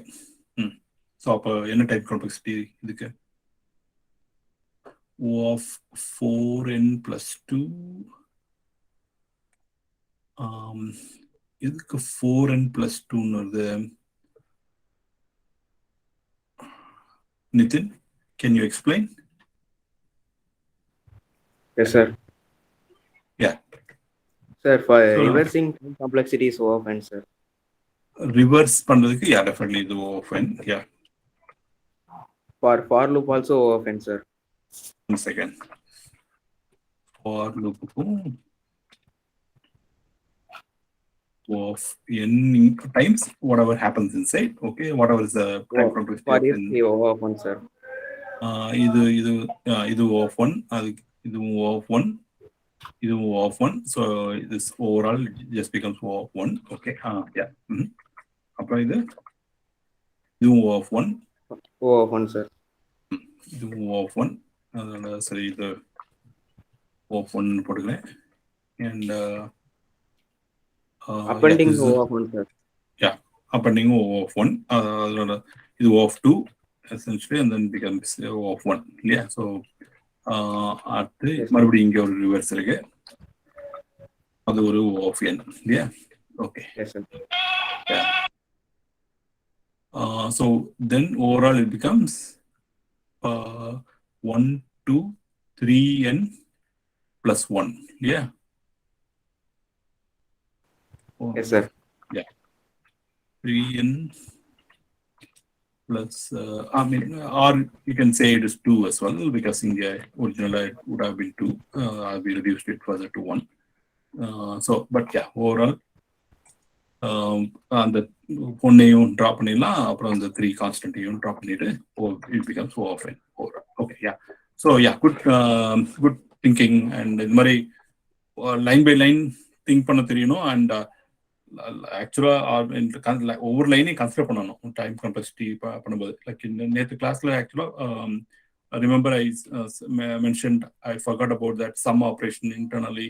ஸோ அப்போ என்ன டைம் காம்ப்ளெக்சிட்டி இதுக்கு? O of 4n plus 2. இதுக்கு 4n plus 2ன்னு வருது. Nitin, can you explain? Yes, sir. Yeah. Sir, for reversing time complexity is O of n, sir. Reverse பண்றதுக்கு yeah, definitely இது O of n. Yeah. For loop also O of n, sir. 1 second. for லூப்புக்கும் of n times whatever happens inside. Okay, whatever is the time complexity For of is n. the O of 1, sir. இது O of 1, இதுவும் O of 1, இதுவும் O of 1. So this overall just becomes O of 1. Okay, yeah. அப்புறம் இதுவும் O of 1. O of 1, sir. இதுவும் O of 1. அதனால சரி இது O of 1 போட்டுக்கிறேன். And Appending O of 1, sir. Yeah, appending O of 1. இது O of 2 essentially, and then becomes O of 1. Yeah, so அடுத்து மறுபடியும் இங்கே ஒரு ரிவர்ஸ் இருக்கு, அது ஒரு O of n. Yeah, okay. Yes, sir. Yeah. So then overall it becomes 1, 2, 3n plus 1. Yeah. Yes, sir. Yeah. 3n plus, I mean, or you can say it is 2 as well, because in the original it would have been 2. We reduced it further to 1. So, but yeah, overall, அந்த பொண்ணையும் ட்ராப் பண்ணிடலாம், அப்புறம் அந்த 3 கான்ஸ்டன்ட்டையும் ட்ராப் பண்ணிட்டு it becomes O of n. Okay, yeah. So yeah, good thinking. And இந்த மாதிரி லைன் பை லைன் திங்க் பண்ண தெரியணும். அண்ட் ஆக்சுவலா ஒவ்வொரு லைனையும் கன்சிடர் பண்ணணும் டைம் காம்ப்ளெக்சிட்டி பண்ணும்போது. லைக் இந்த நேற்று கிளாஸ்ல ஆக்சுவலா remember I mentioned I forgot about that sum operation internally.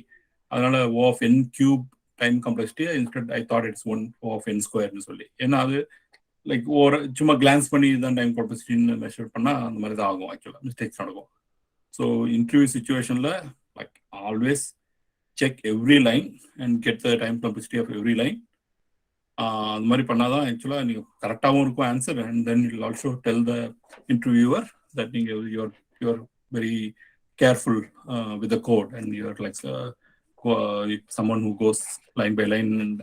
அதனால O of n cube time complexity instead I thought it's 1 O of n ஸ்கொயர்னு சொல்லி. ஏன்னா அது லைக் ஒரு சும்மா கிளான்ஸ் பண்ணி இதுதான் டைம் காம்ப்ளெக்சிட்டின்னு மெஷர் பண்ணா அந்த மாதிரி தான் ஆகும், ஆக்சுவலா மிஸ்டேக்ஸ் நடக்கும். ஸோ இன்டர்வியூ சிச்சுவேஷன்ல like always check every line and get the time complexity of every line. அந்த மாதிரி பண்ணாதான் ஆக்சுவலாக நீங்கள் கரெக்டாகவும் இருக்கும் answer. And then it also tell the interviewer that நீங்கள் you are very careful with the code and you are like someone who goes line by line and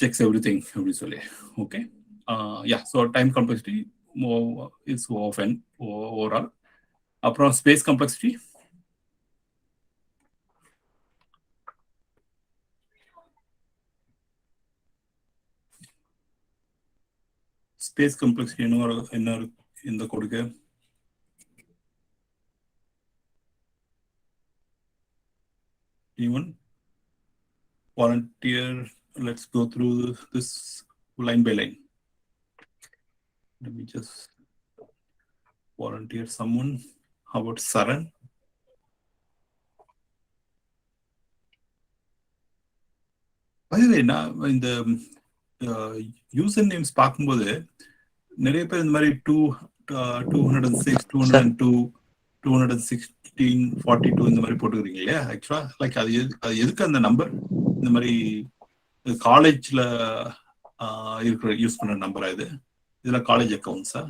checks everything அப்படி சொல்லி. Okay, yeah. So time complexity is O of n overall. அப்புறம் ஸ்பேஸ் காம்ப்ளெக்சிட்டி ஸ்பேஸ் காம்ப்ளெக்சிட்டி என்ன இந்த கொடுக்க even volunteer. Let's go through this line by line. Let me just volunteer someone. How about Saran? By the way, நான் இந்த யூசர் நேம்ஸ் பார்க்கும்போது நிறைய பேர் இந்த மாதிரி 206, 202, 216, 42 இந்த மாதிரி போட்டுக்கிறீங்க இல்லையா? ஆக்சுவலா லைக் அது எதுக்கு அந்த நம்பர்? இந்த மாதிரி காலேஜ்ல இருக்கிற யூஸ் பண்ற நம்பரா இது? இதுல காலேஜ் அக்கவுண்ட்ஸா?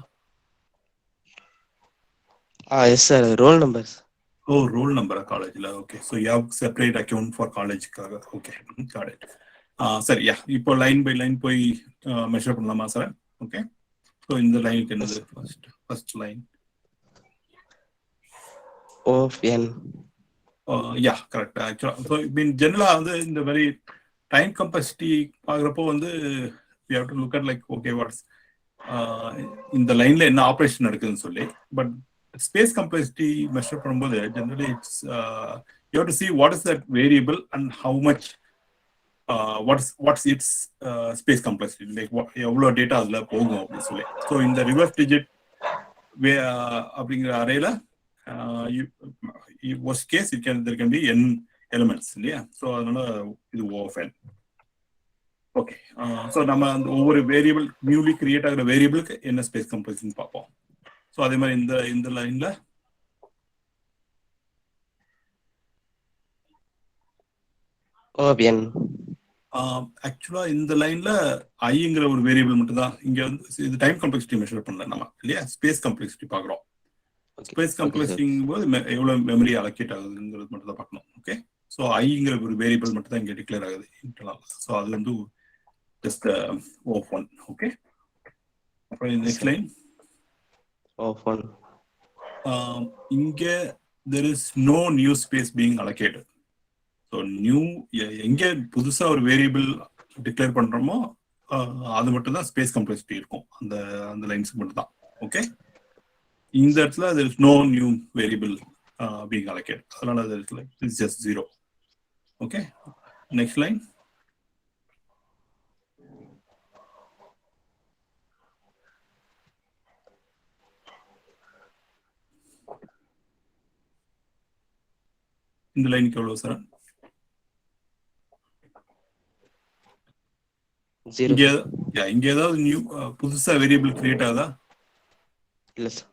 Yes sir, roll numbers. Oh, roll நம்பரா காலேஜ்ல? Okay, so you have separate account for காலேஜ்க்காக. Okay, got it. சரியா, இப்போ லைன் பை லைன் போய் மெஷர் பண்ணலாமா சார்? ஓகே, ஸோ இந்த லைனுக்கு என்னது first line? O of n. Yeah, correct. ஆக்சுவலா ஸோ மீன் ஜெனரலாக வந்து இந்த மாதிரி டைம் கம்பாசிட்டி பார்க்குறப்போ வந்து we have to look at like okay what's இந்த லைன்ல என்ன ஆப்ரேஷன் நடக்குதுன்னு சொல்லி. பட் ஸ்பேஸ் கம்பாசிட்டி மெஷர் பண்ணும்போது generally it's you have to see what is that variable and how much what's its space complexity, like எவ்வளோ டேட்டா அதுல போகும் அப்படின்னு சொல்லி. ஸோ இந்த ரிவர்ஸ் டிஜிட் அப்படிங்கிற அரேல worst case there can be n elements இல்லையா? ஸோ அதனால இது O of n. Okay, so நம்ம அந்த ஒவ்வொரு வேரியபிள் நியூலி கிரியேட் ஆகிற வேரியபிளுக்கு என்ன ஸ்பேஸ் கம்ப்ளெக்சிட்டின்னு பார்ப்போம். ஸோ அதே மாதிரி இந்த லைன்ல O of n. ஆக்சுவலா இந்த லைன்ல ஐங்கிற ஒரு வேரியபிள் மட்டும் தான் இங்க வந்து இது டைம் காம்ப்ளெக்சிட்டி மெஷர் பண்ணல நம்ம இல்லையா? ஸ்பேஸ் காம்ப்ளெக்சிட்டி பார்க்குறோம். ஸ்பேஸ் காம்ப்ளெக்சிட்டிங்கும் போது எவ்வளவு மெமரி அலோகேட் ஆகுதுங்கிறது மட்டும் தான் பார்க்கணும். ஓகே, ஸோ ஐங்கிற ஒரு வேரியபிள் மட்டும் தான் இங்க டிக்ளேர் ஆகுது இன்டர்னல். ஸோ அது வந்து ஜஸ்ட் O of 1. ஓகே, அப்புறம் நெக்ஸ்ட் லைன் O of 1. இங்க there is no new space being allocated. So new எங்கே புதுசாக ஒரு வேரியபிள் டிக்ளேர் பண்ணுறோமோ அது மட்டும் தான் ஸ்பேஸ் கம்ப்ளெக்சிட்டி இருக்கும் அந்த அந்த லைன்ஸுக்கு மட்டும் தான். ஓகே, இந்த இடத்துல there is no new variable being allocated. அதனால there is like it's just 0. Okay, next line. இந்த லைனுக்கு எவ்வளவு சார்? இங்க ஏதாவது நியூ புதுசா வேரியபிள் கிரியேட் ஆகுதா? இல்ல சார்.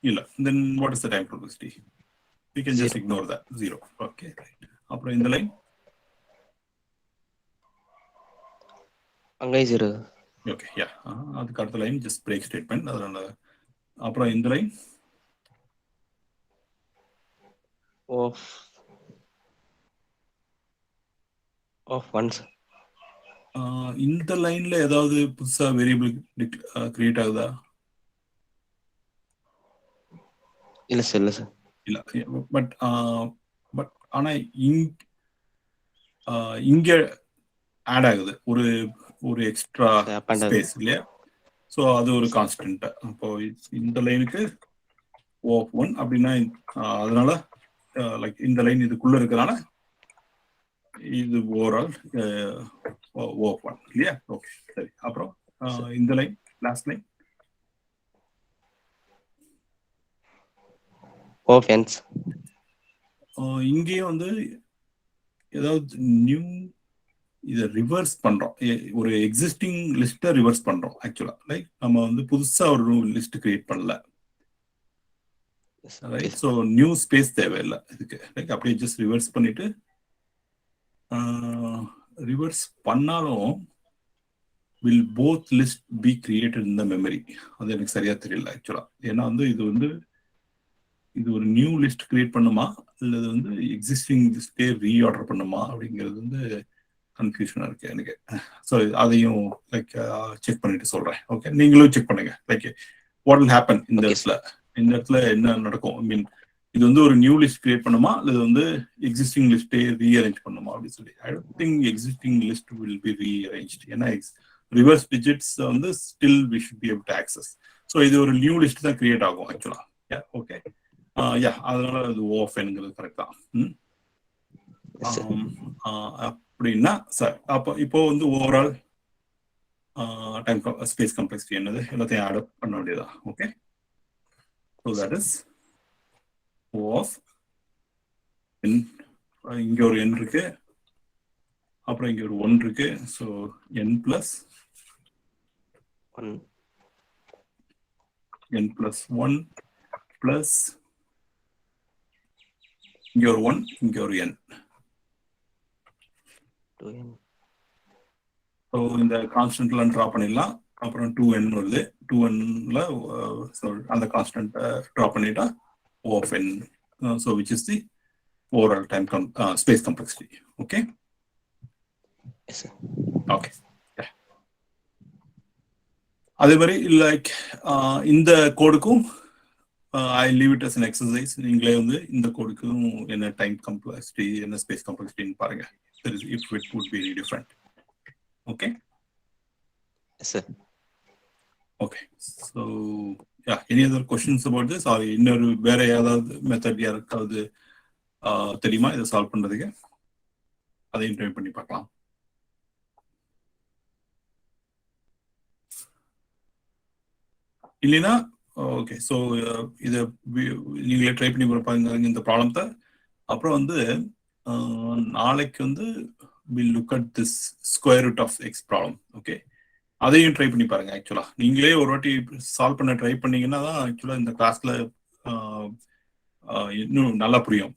இல்ல. then what is the time complexity? We can just ignore that. 0. Okay, right. அப்புறம் இந்த லைன் அங்கே 0. ஓகே, யா, அதுக்கு அடுத்த லைன் ஜஸ்ட் பிரேக் ஸ்டேட்மெண்ட். அதனால அப்புறம் இந்த லைன் ஆஃப் 1 சார். இந்த லைன்ல ஏதாவது புதுசா வேரியபிள் கிரியேட் ஆகுதா? இல்ல சார், இல்ல சார். இல்ல. பட் ஆனா இங்க ஆட் ஆகுது ஒரு ஒரு எக்ஸ்ட்ரா ஸ்பேஸ் இல்லையா? ஸோ அது ஒரு கான்ஸ்டன்ட். அப்போ இந்த லைனுக்கு O1 அப்படின்னா அதனால லைக் இந்த லைன் இதுக்குள்ள இருக்கிறனால இது ஓவரால் O1 இல்லையா? ஓகே, சரி. அப்புறம் இந்த லைன் லாஸ்ட் லைன் ஓஃபென்ஸ். இங்கேயும் வந்து ஏதாவது நியூ இதை ரிவர்ஸ் பண்றோம். ஒரு எக்ஸிஸ்டிங் லிஸ்ட்டை ரிவர்ஸ் பண்றோம். ஆக்சுவலா லைக் நம்ம வந்து புதுசா ஒரு லிஸ்ட் கிரியேட் பண்ணல. ரைட், ஸோ நியூ ஸ்பேஸ் தேவையில்லை இதுக்கு. லைக் அப்படியே ஜஸ்ட் ரிவர்ஸ் பண்ணிட்டு ரிவர்ஸ் பண்ணாலும் will both list be created in the memory. அது எனக்கு சரியா தெரியல ஆக்சுவலா. ஏன்னா வந்து இது ஒரு நியூ லிஸ்ட் கிரியேட் பண்ணுமா இல்லது வந்து எக்ஸிஸ்டிங் லிஸ்டே ரீஆர்டர் பண்ணுமா அப்படிங்கிறது வந்து கன்ஃபியூஷனா இருக்கு எனக்கு. ஸோ அதையும் லைக் செக் பண்ணிட்டு சொல்றேன். ஓகே, நீங்களும் செக் பண்ணுங்க. லைக் வாட் வில் ஹேப்பன் இந்த இடத்துல என்ன நடக்கும். ஐ மீன் இது வந்து ஒரு நியூ லிஸ்ட் கிரியேட் பண்ணுமா அல்லது வந்து எக்ஸிஸ்டிங் லிஸ்டே ரீஅரேஞ்ச் பண்ணுமா அப்படின்னு சொல்லி. I don't think existing list will be rearrange. ஏன்னா ரிவர்ஸ் டிஜிட்ஸ் வந்து still we should be able to access. So இது ஒரு நியூ லிஸ்ட் தான் கிரியேட் ஆகும் ஆக்சுவலா. ஓகே, அதனால அது ஓஃப்ங்கிறது கரெக்ட் தான். அப்படின்னா சார் அப்போ இப்போ வந்து ஓவரால் டைம் ஸ்பேஸ் கம்ப்ளெக்சிட்டி என்னது எல்லாத்தையும் ஆட் அப் பண்ண வேண்டியதா? Okay, so that is O of n. இங்க ஒரு n இருக்கு, அப்புறம் இங்க ஒரு 1 இருக்கு. ஸோ n plus 1 plus இங்க ஒரு 1 இங்க ஒரு n. ஸோ இந்த கான்ஸ்டன்ட்லாம் ட்ரா பண்ணிடலாம். அப்புறம் 2n வருது. 2nல அந்த கான்ஸ்டன்ட் ட்ரா பண்ணிட்டா O of n, so which is the overall time space complexity. Okay. Yes sir. Okay, yeah. அதே மாதிரி லைக் இந்த கோடுக்கும் I leave it as an exercise. நீங்களே வந்து இந்த கோடுக்கும் என்ன டைம் கம்ப்ளெக்சிட்டி என்ன ஸ்பேஸ் கம்ப்ளெக்சிட்டின்னு பாருங்க. if it would be any different. Okay. Yes sir. Okay, so yeah, any other questions about this or இன்னொரு வேற ஏதாவது மெத்தட் யாருக்காவது தெரியுமா இதை சால்வ் பண்றதுக்கு? அதையும் ட்ரை பண்ணி பார்க்கலாம். இல்லைன்னா ஓகே, ஸோ இதை நீங்களே ட்ரை பண்ணி பார்ப்பாங்க இந்த ப்ராப்ளத்தை. அப்புறம் வந்து நாளைக்கு வந்து we'll look at this square root of x problem. Okay, அதையும் ட்ரை பண்ணி பாருங்க. ஆக்சுவலா நீங்களே ஒரு வாட்டி சால்வ் பண்ண ட்ரை பண்ணீங்கன்னா தான் ஆக்சுவலா இந்த கிளாஸ்ல இன்னும் நல்லா புரியும்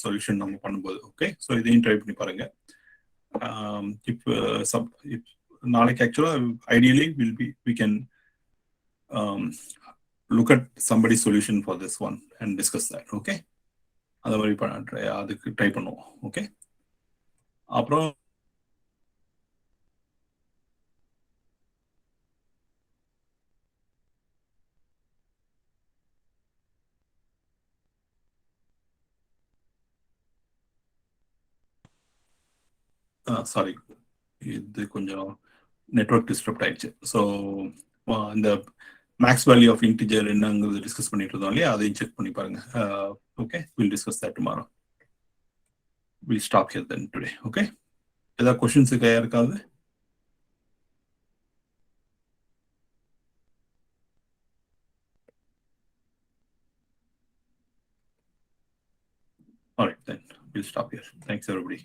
சொல்யூஷன் நம்ம பண்ணும்போது. ஓகே, ஸோ இதையும் ட்ரை பண்ணி பாருங்க. இப்போ நாளைக்கு ஆக்சுவலா ideally we can look at somebody's solution for this one and discuss that. Okay, அந்த மாதிரி அதுக்கு ட்ரை பண்ணுவோம். ஓகே, அப்புறம் சாரி, இது கொஞ்சம் நெட்வொர்க் டிஸ்டர்ப்ட் ஆயிடுச்சு. ஸோ இந்த மேக்ஸ் வேல்யூ ஆஃப் இன்டிஜர் என்னங்கிறது டிஸ்கஸ் பண்ணிட்டு இருந்தோம் இல்லையா, அதையும் செக் பண்ணி பாருங்க. Okay, will discuss that tomorrow. Will stop here then today. Okay, ஏதாவது கொஸ்டின்ஸ் இருக்காது? All right, then we'll stop here. Thanks, everybody.